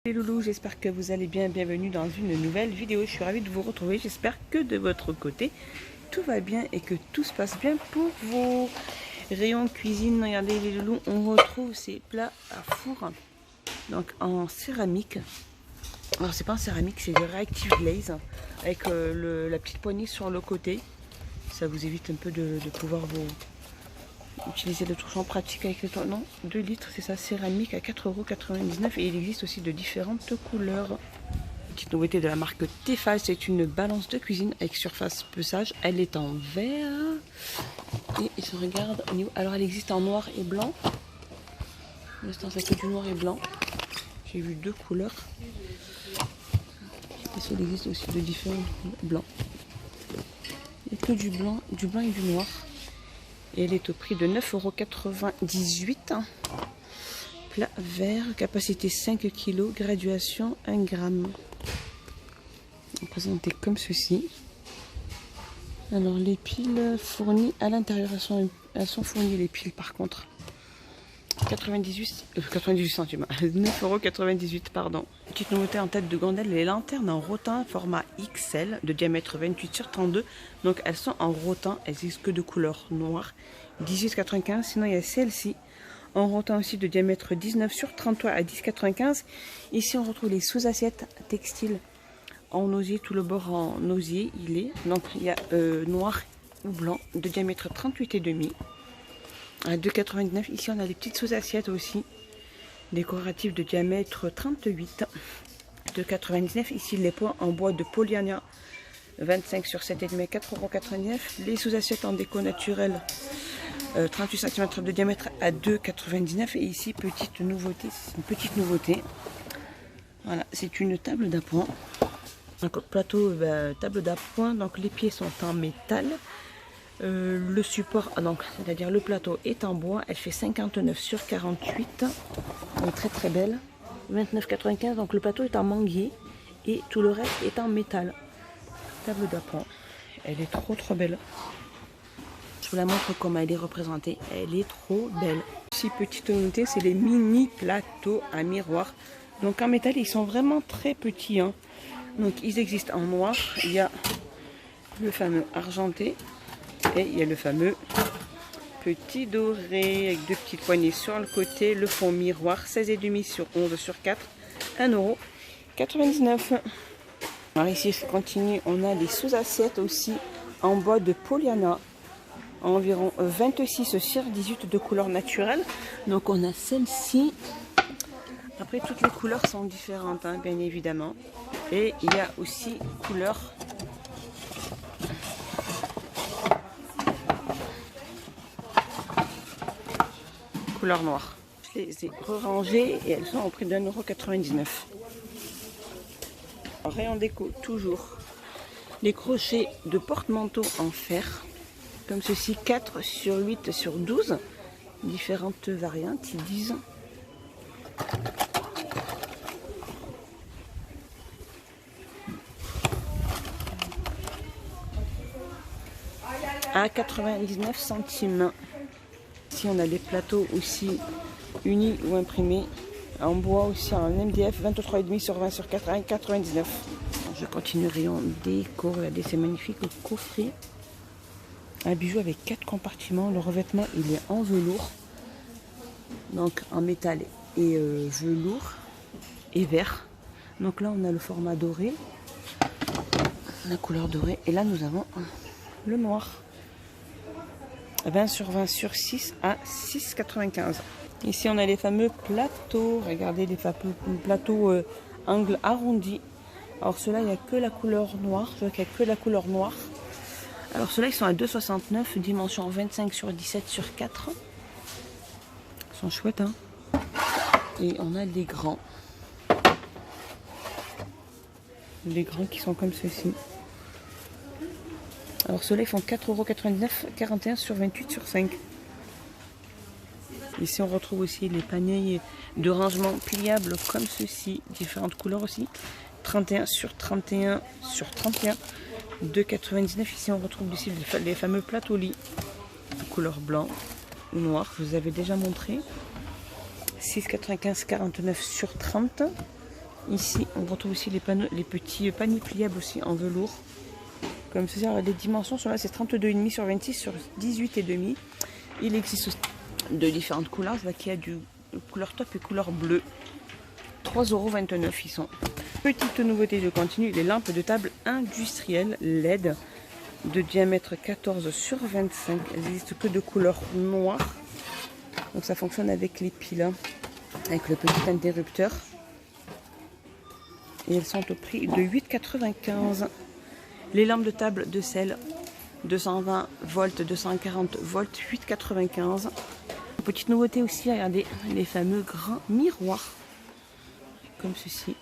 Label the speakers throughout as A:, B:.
A: Les loulous, j'espère que vous allez bien, bienvenue dans une nouvelle vidéo. Je suis ravie de vous retrouver, j'espère que de votre côté tout va bien et que tout se passe bien pour vos rayons cuisine. Regardez les loulous, on retrouve ces plats à four, donc en céramique. Alors c'est pas en céramique, c'est de Reactive Glaze avec la petite poignée sur le côté. Ça vous évite un peu de pouvoir utiliser le torchon pratique avec les tournants. 2 litres, c'est ça, céramique à 4,99 € et il existe aussi de différentes couleurs. Petite nouveauté de la marque Tefal, c'est une balance de cuisine avec surface pesage. Elle est en verre et je regarde au niveau. Alors elle existe en noir et blanc. Pour l'instant c'est que du noir et blanc. J'ai vu 2 couleurs. Parce qu'il existe aussi de différents blancs. Il n'y a que du blanc et du noir. Et elle est au prix de 9,98 €. Plat vert, capacité 5 kg, graduation 1 g. Présenté comme ceci. Alors les piles fournies à l'intérieur, elles sont fournies les piles par contre. 98 centimes, 9,98 €, pardon. Petite nouveauté en tête de gondole, les lanternes en rotin format XL de diamètre 28 sur 32. Donc elles sont en rotin, elles existent que de couleur noire, 18,95 €. Sinon il y a celle-ci en rotin aussi de diamètre 19 sur 33 à 10,95 €. Ici on retrouve les sous-assiettes textiles en osier, tout le bord en osier il est. Donc il y a noir ou blanc de diamètre 38,5 € à 2,99 €. Ici on a des petites sous-assiettes aussi décoratives de diamètre 38, 2,99 €. Ici les pots en bois de Polyana 25 sur 7,5, 4,99 €. Les sous-assiettes en déco naturelle 38 cm de diamètre à 2,99 €. Et ici petite nouveauté, c'est une petite nouveauté. Voilà, c'est une table d'appoint. Donc plateau table d'appoint, donc les pieds sont en métal. Le support, donc c'est-à-dire le plateau est en bois, elle fait 59 sur 48, elle est très très belle, 29,95 €. Donc le plateau est en manguier et tout le reste est en métal. Table d'appoint, elle est trop belle. Je vous la montre comment elle est représentée, elle est trop belle. Ici petite nouveauté, c'est les mini plateaux à miroir. Donc en métal, ils sont vraiment très petits, hein. Donc ils existent en noir, il y a le fameux argenté. Et il y a le fameux petit doré avec 2 petites poignées sur le côté. Le fond miroir 16,5 sur 11 sur 4, 1,99 €. Alors ici je continue, on a les sous-assiettes aussi en bois de Polyana, environ 26 sur 18 de couleur naturelle. Donc on a celle-ci. Après toutes les couleurs sont différentes, hein, bien évidemment. Et il y a aussi couleur noire. Je les ai rangées et elles sont au prix d'1,99 €. Rayon déco, toujours les crochets de porte-manteau en fer, comme ceci, 4 sur 8 sur 12, différentes variantes, ils disent. À 99 centimes. Ici on a des plateaux aussi unis ou imprimés en bois aussi en MDF 23,5 sur 20 sur 4, 1,99 €. Je continue rayon déco. Regardez, c'est magnifique, le coffret. Un bijou avec 4 compartiments. Le revêtement il est en velours, donc en métal et velours et vert. Donc là on a le format doré, la couleur dorée, et là nous avons le noir. 20 sur 20 sur 6 à 6,95 €. Ici on a les fameux plateaux. Regardez, les fameux plateaux angle arrondi. Alors ceux-là il n'y a que la couleur noire. Je vois qu'il n'y a que la couleur noire. Alors ceux-là ils sont à 2,69 €, dimension 25 sur 17 sur 4. Ils sont chouettes, hein. Et on a les grands. Les grands qui sont comme ceci. Alors ceux-là ils font 4,99 €, 41 sur 28 sur 5. Ici on retrouve aussi les paniers de rangement pliables comme ceci, différentes couleurs aussi, 31 sur 31 sur 31, 2,99 €. Ici on retrouve aussi les fameux plateaux lits, couleur blanc ou noir, je vous avais déjà montré, 6,95 49 sur 30, Ici, on retrouve aussi les petits paniers pliables aussi en velours. Comme ceci, les dimensions sont là, c'est 32,5 sur 26 sur 18,5. Il existe de différentes couleurs. Je vois qu'il y a du couleur top et couleur bleue. 3,29 € ils sont. Petite nouveauté, je continue, les lampes de table industrielles LED de diamètre 14 sur 25. Elles n'existent que de couleur noire. Donc ça fonctionne avec les piles, avec le petit interrupteur. Et elles sont au prix de 8,95 €. Les lampes de table de sel, 220 volts, 240 volts, 8,95 €. Petite nouveauté aussi, regardez, les fameux grands miroirs. Comme ceci.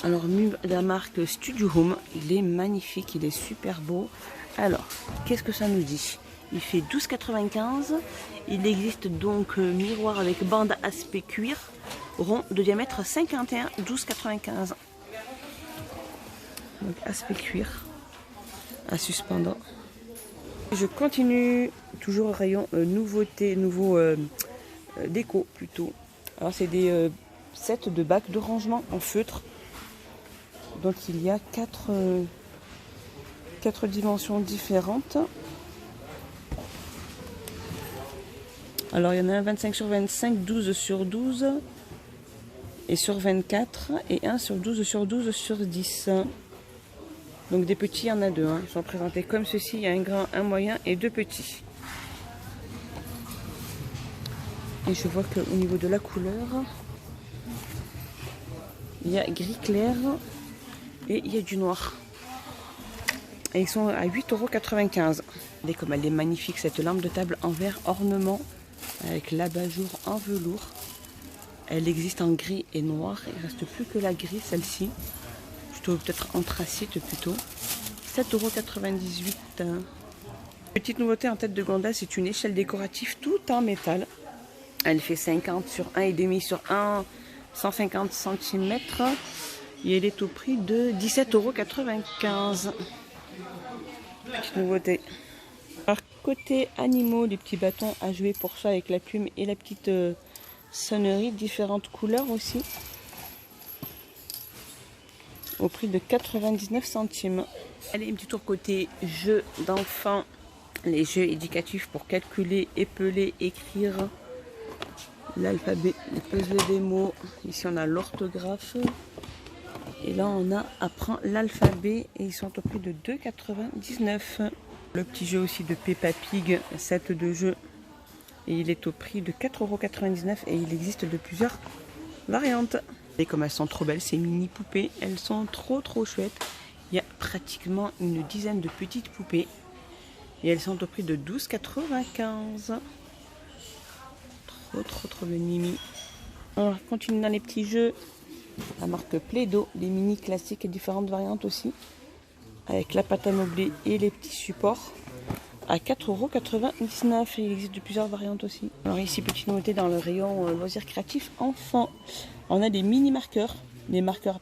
A: Alors, de la marque Studio Home, il est magnifique, il est super beau. Alors, qu'est-ce que ça nous dit? Il fait 12,95 €. Il existe donc miroir avec bande aspect cuir, rond de diamètre 51, 12,95 €. Donc aspect cuir à suspendre. Je continue toujours au rayon nouveauté, déco plutôt. Alors c'est des sets de bacs de rangement en feutre. Donc il y a 4 dimensions différentes. Alors il y en a un 25 sur 25, 12 sur 12 et sur 24 et un sur 12 sur 12 sur 10. Donc des petits, il y en a deux. Ils sont présentés comme ceci. Il y a un grand, un moyen et deux petits. Et je vois qu'au niveau de la couleur, il y a gris clair et il y a du noir. Et ils sont à 8,95 €. Regardez comme elle est magnifique cette lampe de table en verre ornement avec l'abat-jour en velours. Elle existe en gris et noir. Il ne reste plus que la gris, celle-ci. Peut-être anthracite plutôt. 7,98 €. Petite nouveauté en tête de gondole, c'est une échelle décorative tout en métal. Elle fait 50 sur 1,5 sur 1, 150 cm. Et elle est au prix de 17,95 €. Petite nouveauté. Alors, côté animaux, des petits bâtons à jouer pour ça avec la plume et la petite sonnerie, différentes couleurs aussi. Au prix de 99 centimes. Allez, un petit tour côté jeux d'enfants. Les jeux éducatifs pour calculer, épeler, écrire l'alphabet, les puzzles des mots. Ici, on a l'orthographe. Et là, on a apprend l'alphabet. Et ils sont au prix de 2,99 €. Le petit jeu aussi de Peppa Pig, set de jeu. Et il est au prix de 4,99 € et il existe de plusieurs variantes. Et comme elles sont trop belles, ces mini poupées, elles sont trop chouettes. Il y a pratiquement une dizaine de petites poupées. Et elles sont au prix de 12,95 €. Trop de mimi. On continue dans les petits jeux. La marque Play-Doh, les mini classiques et différentes variantes aussi. Avec la pâte à meubler et les petits supports. À 4,99 €. Il existe de plusieurs variantes aussi. Alors ici, petite nouveauté dans le rayon loisirs créatifs enfants. On a des mini marqueurs. Les marqueurs,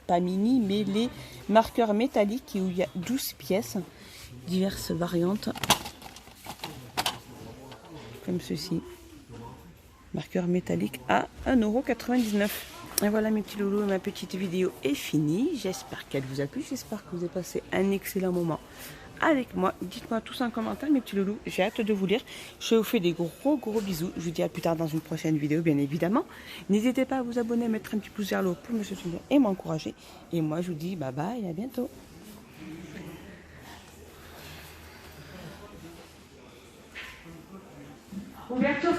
A: pas mini, mais les marqueurs métalliques où il y a 12 pièces. Diverses variantes. Comme ceci. Marqueur métallique à 1,99 €. Et voilà mes petits loulous, ma petite vidéo est finie. J'espère qu'elle vous a plu. J'espère que vous avez passé un excellent moment avec moi. Dites-moi tous en commentaire mes petits loulous. J'ai hâte de vous lire. Je vous fais des gros bisous. Je vous dis à plus tard dans une prochaine vidéo bien évidemment. N'hésitez pas à vous abonner, à mettre un petit pouce vers le haut pour me soutenir et m'encourager. Et moi je vous dis bye bye et à bientôt. Ouverture.